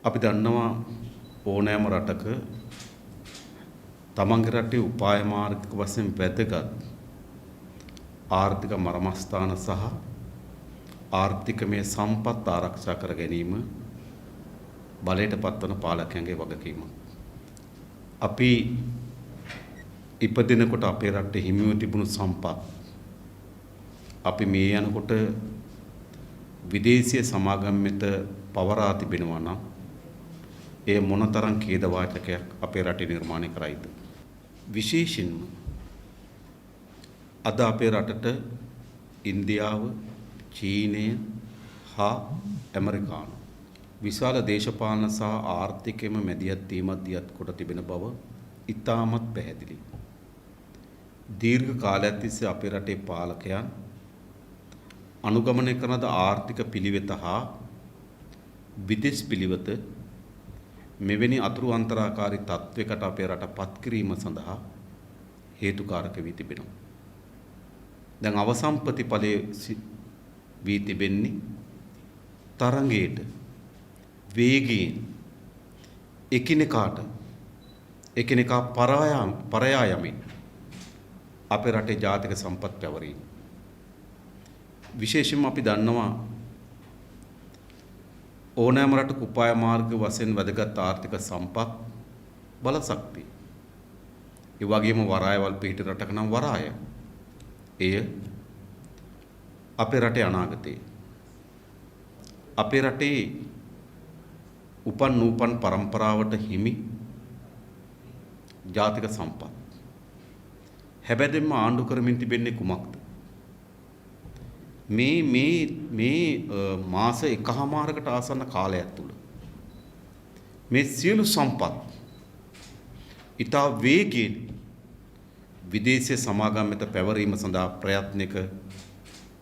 අපි දන්නවා ඕනෑම රටක තමන්ගේ රටේ උපාය මාර්ගික වශයෙන් වැදගත් ආර්ථික මර්මස්ථාන සහ ආර්ථිකමය සම්පත් ආරක්ෂා කර ගැනීම බලයට පත්වන පාලකයන්ගේ වගකීමක්. අපි ඉපදිනකොට අපේ රටේ හිමිව තිබුණු සම්පත් අපි මේ යනකොට විදේශීය සමාගම් වෙත පවරා තිබෙනවා නම් ඒ මොනතරම් ඛේදවාචකයක් අපේ රටේ නිර්මාණය කරයිද? විශේෂයෙන්ම අද අපේ රටට ඉන්දියාව, චීනය හා ඇමරිකානු විශාල දේශපාලන සහ ආර්ථිකයේම මැදිහත් වීමක් දියත් කොට තිබෙන බව ඉතාමත් පැහැදිලි. දීර්ඝ කාලයක් තිස්සේ අපේ රටේ පාලකයන් අනුගමනය කරන ආර්ථික පිළිවෙත හා විදේශ පිළිවෙත මෙවැනි අතුරු අන්තරාකාරී තත්වයකට අපේ රට පත් කිරීම සඳහා හේතුකාරක වී තිබෙනවා. දැන් අවසන් ප්‍රතිඵලයේ වී තිබෙන්නේ තරඟයට වේගයෙන් එකිනෙකා පරයා යමින් අපේ රටේ ජාතික සම්පත් පැවරීම. විශේෂයෙන්ම අපි දන්නවා ඕනෑම රටක උපාය මාර්ග වශයෙන් වැදගත් ආර්ථික සම්පත් බල ශක්තිය. ඒ වගේම වරායවල් පිහිට රටක නම් වරාය. එය අපේ රටේ අනාගතය. අපේ රටේ උපන් පරම්පරාවට හිමි ජාතික සම්පත්. හැබැයිම ආණ්ඩු කරමින් තිබෙන්නේ කුමක්ද? මේ මාස එකහමාරකට ආසන්න කාලයක් තුල මේ සියලු සම්පත් ඉතා වේගයෙන් විදේශීය සමාගම් වෙත පැවරීම සඳහා ප්‍රයත්නක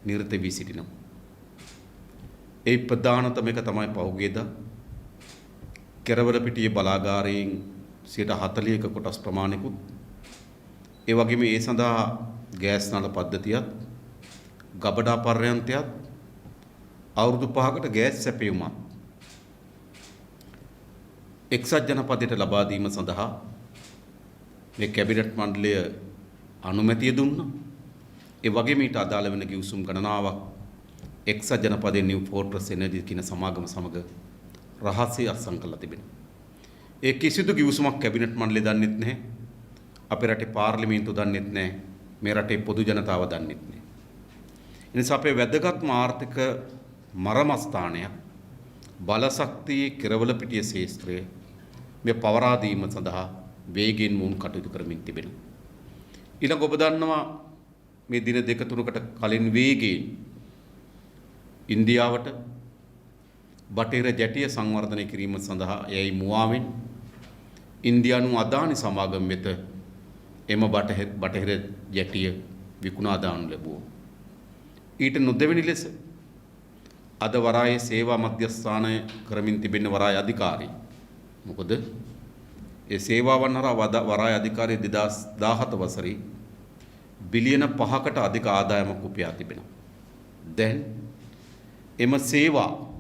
නිරත වී සිටිනවා. ඒ ප්‍රධානතම එක තමයි පහුගියදා කෙරවලපිටිය බලාගාරයෙන් 40%ක කොටස් ප්‍රමාණිකුත් ඒ වගේම ඒ සඳහා ගෑස් නල පද්ධතියත් ගබඩා පර්යන්තයත් අවුරුදු 5කට ගෑස් සැපයුමත් එක්සත් ජනපදයට ලබා දීම සඳහා මේ කැබිනට් මණ්ඩලය අනුමැතිය දුන්නා. ඒ වගේම ඊට අදාළ වෙන ගිවිසුම් ගණනාවක් එක්සත් ජනපදයේ නිව් ෆෝර්ට්‍රස් එනර්ජි කියන සමාගම සමග රහසේ අත්සන් කරලා තිබෙනවා. ඒ කිසිදු ගිවිසුමක් කැබිනට් මණ්ඩලය දන්නෙත් නැහැ. අපේ රටේ පාර්ලිමේන්තුව දන්නෙත් නැහැ. මේ රටේ පොදු ජනතාව දන්නෙත් නැහැ. එනිසා අපේ වැදගත්ම ආර්ථික මරමස්ථානයක් බලශක්තියේ කෙරවලපිටිය ශේෂ්ත්‍රය මේ පවරා දීම සඳහා වේගයෙන් මුන් කටයුතු කරමින් තිබෙනවා. ඊළඟ ඔබ දන්නවා මේ දින දෙක තුනකට කලින් වේගයෙන් ඉන්දියාවට බටහිර ජැටිය සංවර්ධනය කිරීම සඳහා එයි මුවාවෙන් ඉන්දියානු අදානි සමාගම් වෙත එම බටහිර ජැටිය විකුණා දානු ලැබුවා. ඊට නොදෙවෙනි ලෙස අද වරායේ සේවා මධ්‍යස්ථානය කරමින් තිබෙන වරාය අධිකාරී. මොකද ඒ සේවාවන් හරහා වරාය අධිකාරිය 2017 වසරේ බිලියන 5කට අධික ආදායමක් උපයා තිබෙනවා. දැන් එම සේවා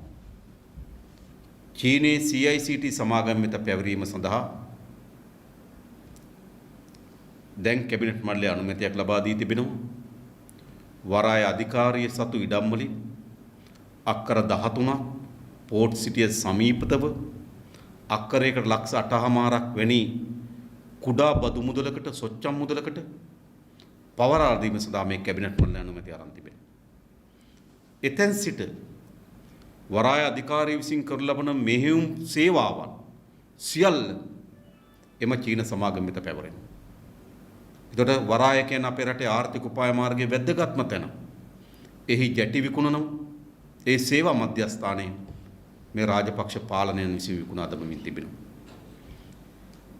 චීනයේ CICT සමාගම් වෙත පැවරීම සඳහා දැන් කැබිනට් මණ්ඩලයේ අනුමැතියක් ලබා දී තිබෙනවා. වරාය අධිකාරිය සතු ඉඩම් වලින් අක්කර 13ක් පෝර්ට් සිටිය සමීපතව අක්කරයකට ලක්ෂ 8මාරක් වැනි කුඩා බදු මුදලකට සොච්චම් මුදලකට පවරා දීම සඳහා මේ කැබිනට් මණ්ඩලය අනුමැතිය අරන් තිබෙනවා. එතෙන් සිට වරාය අධිකාරිය විසින් කරන ලබන මෙහෙයුම් සේවාවන් සියල්ල එම චීන සමාගම වෙත පැවරෙනවා. එතකොට වරාය කියන අපේ රටේ ආර්ථික උපාය මාර්ගයේ වැදගත්ම තැන. එහි ජැටි විකුණනවා. ඒ සේවා මධ්‍යස්ථානයේ මේ රාජපක්ෂ පාලනයන් විසින් විකුණා දමමින් තිබෙනවා.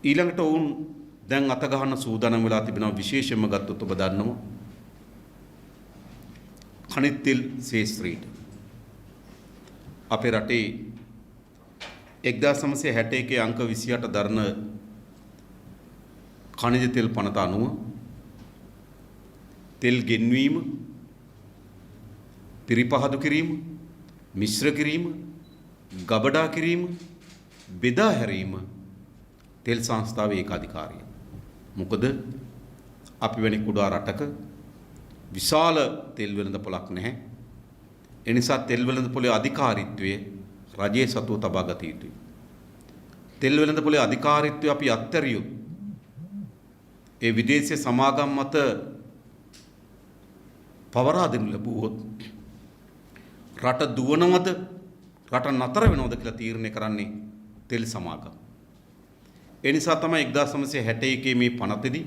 ඊළඟට වුන් දැන් අත ගහන සූදානම් වෙලා තිබෙනවා. විශේෂයෙන්ම ගත්තොත් ඔබ දන්නවා khනිජ තෙල් ශේෂ්ත්‍රයට අපේ රටේ 1961 අංක 28 දරන khනිජ තෙල් පනත අනුව තෙල් ගෙන්වීම, පිරිපහදු කිරීම, මිශ්‍ර කිරීම, ගබඩා කිරීම, බෙදා හැරීම තෙල් සංස්ථාවේ ඒකාධිකාරිය. මොකද අපි වැනි කුඩා රටක විශාල තෙල් වෙළඳපොළක් නැහැ. ඒ නිසා තෙල් වෙළඳපොලේ අධිකාරීත්වය රජයේ සතුව තබා ගත යුතුයි. තෙල් වෙළඳපොලේ අධිකාරීත්වය අපි අත්හැරියොත් ඒ විදේශීය සමාගම් මත පවරා දෙනු ලැබුවොත් රට දුවනවද රට නතර වෙනවද කියලා තීරණය කරන්නේ තෙල් සමාගම්. ඒ නිසා තමයි 1961 මේ පනතේදී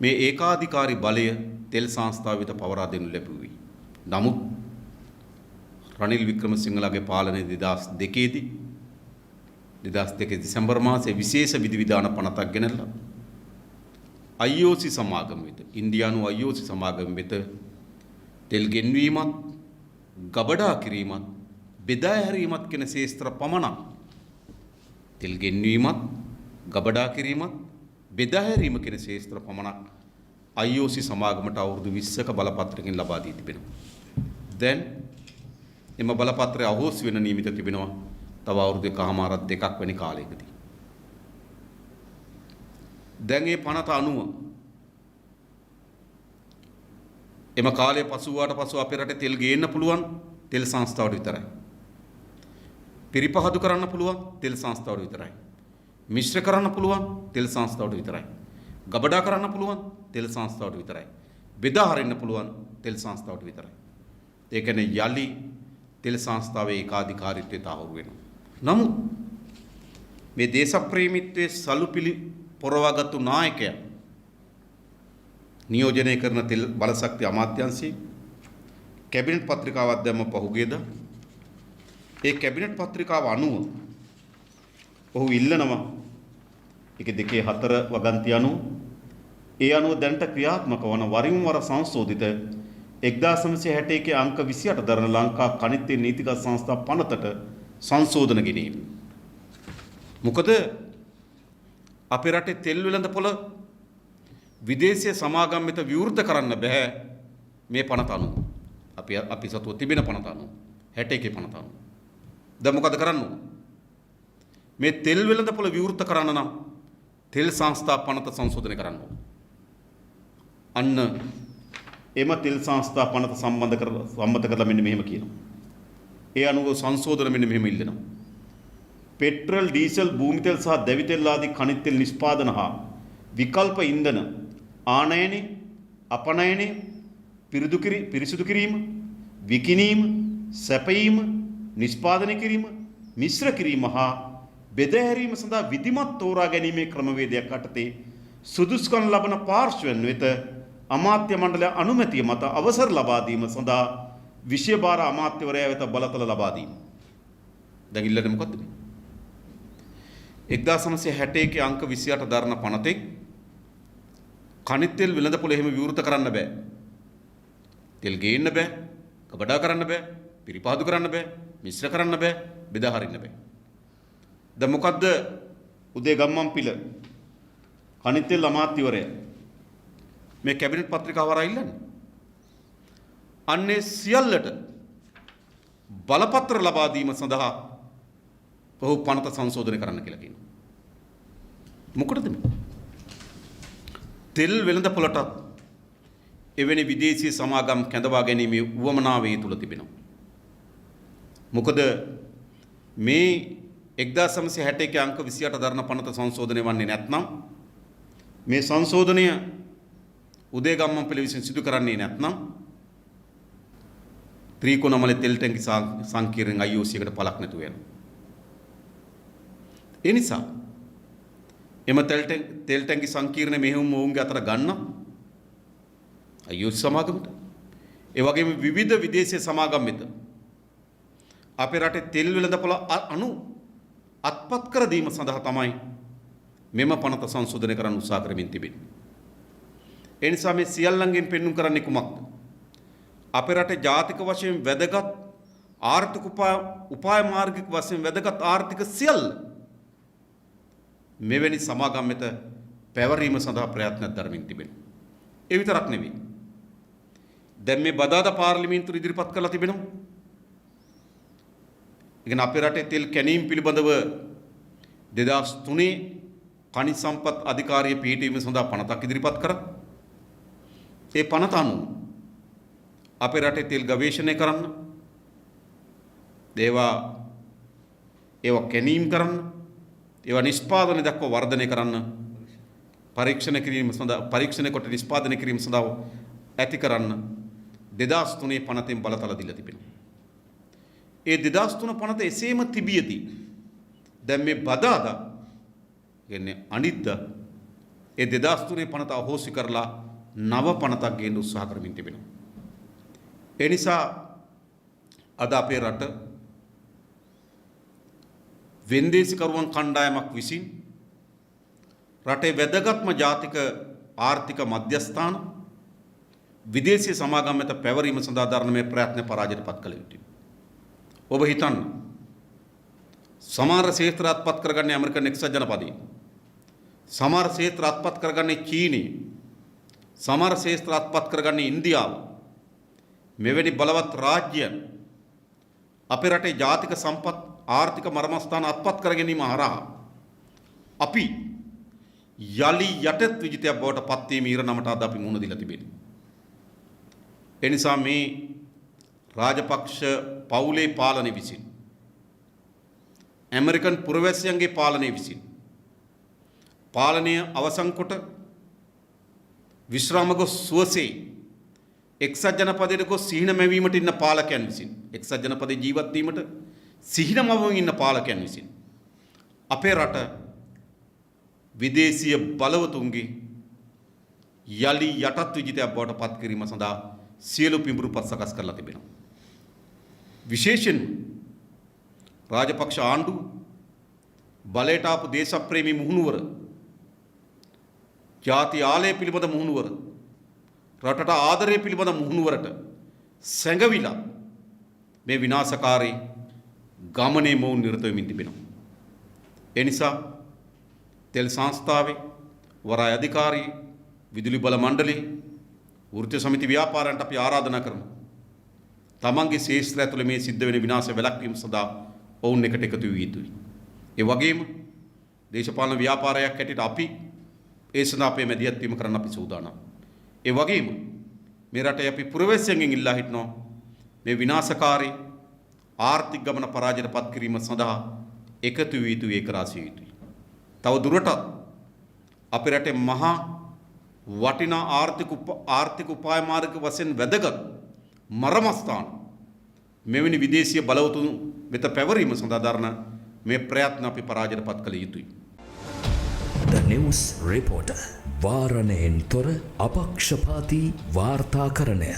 මේ ඒකාධිකාරී බලය තෙල් සංස්ථාව වෙත පවරා දෙනු ලැබුවේ. නමුත් රනිල් වික්‍රමසිංහලගේ පාලනයේ 2002 දී 2002 දෙසැම්බර් මාසයේ විශේෂ විධිවිධාන පනතක් ගෙනල්ලා IOC සමාගම වෙත ඉන්දියානු IOC සමාගම වෙත තෙල් ගෙන්වීමත් ගබඩා කිරීමත් බෙදා හැරීමත් කියන ශේස්ත්‍ර පමණක් තෙල් ගෙන්වීමත් ගබඩා කිරීමත් බෙදා හැරීම කියන ශේස්ත්‍ර පමණක් IOC සමාගමට අවුරුදු 20ක බලපත්‍රකින් ලබා දී තිබෙනවා. දැන් එම බලපත්‍රය අහෝසි වෙන නියමිත තිබෙනවා තව අවුරුදු එකමාරක් දෙකක් වැනි කාලයකදී. දැන් මේ පනත අනුව එම කාලය පසු වුණාට පසු අපේ රටේ තෙල් ගේන්න පුළුවන් තෙල් සංස්ථාවට විතරයි. පිරිපහදු කරන්න පුළුවන් තෙල් සංස්ථාවට විතරයි. මිශ්‍ර කරන්න පුළුවන් තෙල් සංස්ථාවට විතරයි. ගබඩා කරන්න පුළුවන් තෙල් සංස්ථාවට විතරයි. බෙදා හරින්න පුළුවන් තෙල් සංස්ථාවට විතරයි. ඒ කියන්නේ යලි තෙල් සංස්ථාවේ ඒකාධිකාරීත්වය තහවුරු වෙනවා. නමුත් මේ දේශප්‍රේමීත්වයේ සලුපිලි පොරවාගත්තු නායකයා නියෝජනය කරන තෙල් බලශක්ති අමාත්‍යාංශයේ කැබිනට් පත්‍රිකාවක් දැම්ම පහුගියදා. ඒ කැබිනට් පත්‍රිකාව අනුව ඔහු ඉල්ලනවා ඒක 2.4 වගන්ති අනුව ඒ අනුව දැනට ක්‍රියාත්මක වන වරින් වර සංශෝධිත 1961 අංක 28 දරන ලංකා කනිත් තෙල් නීතිගත සංස්ථා පනතට සංශෝධන ගෙනීම. මොකද අපේ රටේ තෙල් වෙළඳපොළ විදේශීය සමාගම් වෙත විවෘත කරන්න බෑ මේ පනත අනුව. අපි සතුව තිබෙන පනත අනුව 61 පනත අනුව. දැන් මොකද කරන්න ඕන? මේ තෙල් වෙළඳපොළ විවෘත කරන්න නම් තෙල් සංස්ථා පනත සංශෝධනය කරන්න ඕන. අන්න එම තෙල් සංස්ථා පනත සම්මත කරලා මෙන්න මෙහෙම කියනවා. ඒ අනුව සංශෝධන මෙන්න මෙහෙම ඉල්ලනවා. පෙට්‍රල් ඩීසල් භූමි තෙල් සහ දැවි තෙල් ආදී khනිජ තෙල් නිෂ්පාදන හා විකල්ප ඉන්ධන ආනයනය අපනයනය පිරිසිදු කිරීම විකිණීම සැපයීම නිෂ්පාදනය කිරීම මිශ්‍ර කිරීම හා බෙදා හැරීම සඳහා විධිමත් තෝරා ගැනීමේ ක්‍රමවේදයක් යටතේ සුදුසුකම් ලබන පාර්ශ්වයන් වෙත අමාත්‍ය මණ්ඩලය අනුමැතිය මත අවසර ලබා දීම සඳහා විෂය භාර අමාත්‍යවරයා වෙත බලතල ලබා දීම. දැන් ඉල්ලන්නේ මොකද්ද? 1961 අංක 28 දරන පනතේ khනිජ තෙල් වෙළඳපොළ එහෙම විවෘත කරන්න බෑ. තෙල් ගේන්න බෑ, කබඩා කරන්න බෑ, පිරිපහදු කරන්න බෑ, මිශ්‍ර කරන්න බෑ, බෙදා හරින්න බෑ. දැන් මොකද්ද උදේ ගම්මන්පිල khනිජ තෙල් අමාත්‍යවරයා මේ කැබිනට් පත්‍රිකාව වරා ඉල්ලන්නේ? අන්නේ සියල්ලට බලපත්‍ර ලබා දීම සඳහා ඔහු පනත සංශෝධනය කරන්න කියලා කියනවා. මොකටද මේ? තෙල් වෙළඳපොළට එවැනි විදේශීය සමාගම් කැඳවා ගැනීමේ උවමනාව ඒ තුල තිබෙනවා. මොකද මේ 1961 අංක 28 දරන පනත සංශෝධනය වන්නේ නැත්නම් මේ සංශෝධනය උදේ ගම්මන්පිල විසින් සිදු කරන්නේ නැත්නම් ත්‍රිකෝණමල තෙල් ටැංකි සංකීර්ණ IOC එකට පළක් නැතුව යනවා. ඒ නිසා එම තෙල් ටැංකි සංකීර්ණ මෙහෙයුම් ඔවුන්ගේ අතර ගන්න IOC සමාගමට ඒ වගේම විවිධ විදේශීය සමාගම් වෙත අපේ රටේ තෙල් වෙළඳපොළ අත්පත් කර දීම සඳහා තමයි මෙම පනත සංශෝධනය කරන්න උත්සාහ කරමින් තිබෙන්නේ. ඒ නිසා මේ සියල්ලංගෙන් පෙන්눔 කරන්නේ කුමක්ද? අපේ රටේ ජාතික වශයෙන් වැදගත් ආර්ථික උපාය මාර්ගික වශයෙන් වැදගත් ආර්ථික සියල්ල මෙවැනි සමාගම් වෙත පැවරීම සඳහා ප්‍රයත්නයක් දරමින් තිබෙනවා. ඒ විතරක් නෙවෙයි. දැන් මේ බදාදා පාර්ලිමේන්තුව ඉදිරිපත් කරලා තිබෙනවා. ඉතින් අපේ රටේ තෙල් කැණීම් පිළිබඳව 2003 खनिज संपත් අධිකාරිය පිහිටීම සඳහා පනතක් ඉදිරිපත් කරා. ඒ පනත අනුව අපේ රටේ තෙල් ගවේෂණය කරන්න, ඒවා කැණීම් කරන්න, ඒවා නිෂ්පාදනය දක්වා වර්ධනය කරන්න, පරීක්ෂණ කොට නිෂ්පාදනය කිරීම සඳහා ඇති කරන්න 2003 පනතෙන් බලතල දීලා තිබෙනවා. ඒ 2003 පනත එසේම තිබියදී දැන් මේ බදාදා කියන්නේ අනිද්දා ඒ 2003 පනත අහෝසි කරලා නව පනතක් ගේන්න උත්සාහ කරමින් තිබෙනවා. ඒ නිසා අද අපේ රට වෙන්දේසිකරුවන් කණ්ඩායමක් විසින් රටේ වැදගත්ම ජාතික ආර්ථික මධ්‍යස්ථාන විදේශීය සමාගම් මත පැවරීම සඳහා දරන මේ ප්‍රයත්න පරාජයට පත් කළ යුතුයි. ඔබ හිතන්න සමහර ක්ෂේත්‍ර අත්පත් කරගන්නේ ඇමරිකන් එක්සත් ජනපදයේ, සමහර ක්ෂේත්‍ර අත්පත් කරගන්නේ චීනයේ, සමහර ක්ෂේත්‍ර අත්පත් කරගන්නේ ඉන්දියාව. මෙවැනි බලවත් රාජ්‍යයන් අපේ රටේ ජාතික සම්පත් ආර්ථික මර්මස්ථාන අත්පත් කර ගැනීම හරහා අපි යලි යටත් විජිතයක් බවට පත්වීම ඊරනමට අද අපි මුහුණ දීලා තිබෙනවා. එනිසා මේ රාජපක්ෂ පවුලේ පාලනය විසින්, ඇමරිකන් පුරවැසියන්ගේ පාලනය විසින් පාලනය අවසන් කොට විශ්‍රාම ගොස් සුවසේ එක්සත් ජනපදයට ගොස් සිහින මැවීමට ඉන්න පාලකයන් විසින්, එක්සත් ජනපදයේ ජීවත් වීමට සිහින මවමින් ඉන්න පාලකයන් විසින් අපේ රට විදේශීය බලවතුන්ගේ යලි යටත් විජිතයක් බවට පත් කිරීම සඳහා සියලු පිඹුරුපත් සකස් කරලා තිබෙනවා. විශේෂයෙන් රාජපක්ෂ ආණ්ඩුව බලයට ආපු දේශප්‍රේමී මුහුණුවර, ජාති ආලය පිළිබඳ මුහුණුවර, රටට ආදරය පිළිබඳ මුහුණුවරට සැඟවිලා මේ විනාශකාරී ගමනේ මොවුන් නිරත වෙමින් තිබෙනවා. ඒ නිසා තෙල් සංස්ථාවේ වරාය අධිකාරී, විදුලි බල මණ්ඩලයේ, වෘත්තීය සමිති ව්‍යාපාරයන්ට අපි ආරාධනා කරමු. තමන්ගේ ශේෂ්ත්‍රය ඇතුළේ මේ සිද්ධ වෙන විනාශය වැළැක්වීම සඳහා ඔවුන් එකට එකතු විය යුතුයි. ඒ වගේම දේශපාලන ව්‍යාපාරයක් හැටියට අපි ඒ සඳහා අපේ මැදිහත් වීම කරන්න අපි සූදානම්. ඒ වගේම මේ රටේ අපි පුරවැසියන්ගෙන් ඉල්ලා හිටනවා මේ විනාශකාරී ආර්ථික ගමන පරාජයට පත් කිරීම සඳහා එකතු විය යුතුයි, ඒකරාශී යුතුයි. තව දුරටත් අපේ රටේ මහා වටිනා ආර්ථික උපාය මාර්ග වශයෙන් වැදගත් මරමස්ථාන මෙවැනි විදේශීය බලවතුන් වෙත පැවරීම සඳහා දරන මේ ප්‍රයත්න අපි පරාජයට පත් කළ යුතුයි. The News Reporter වාරණයෙන් තොර අපක්ෂපාතී වාර්තාකරණය.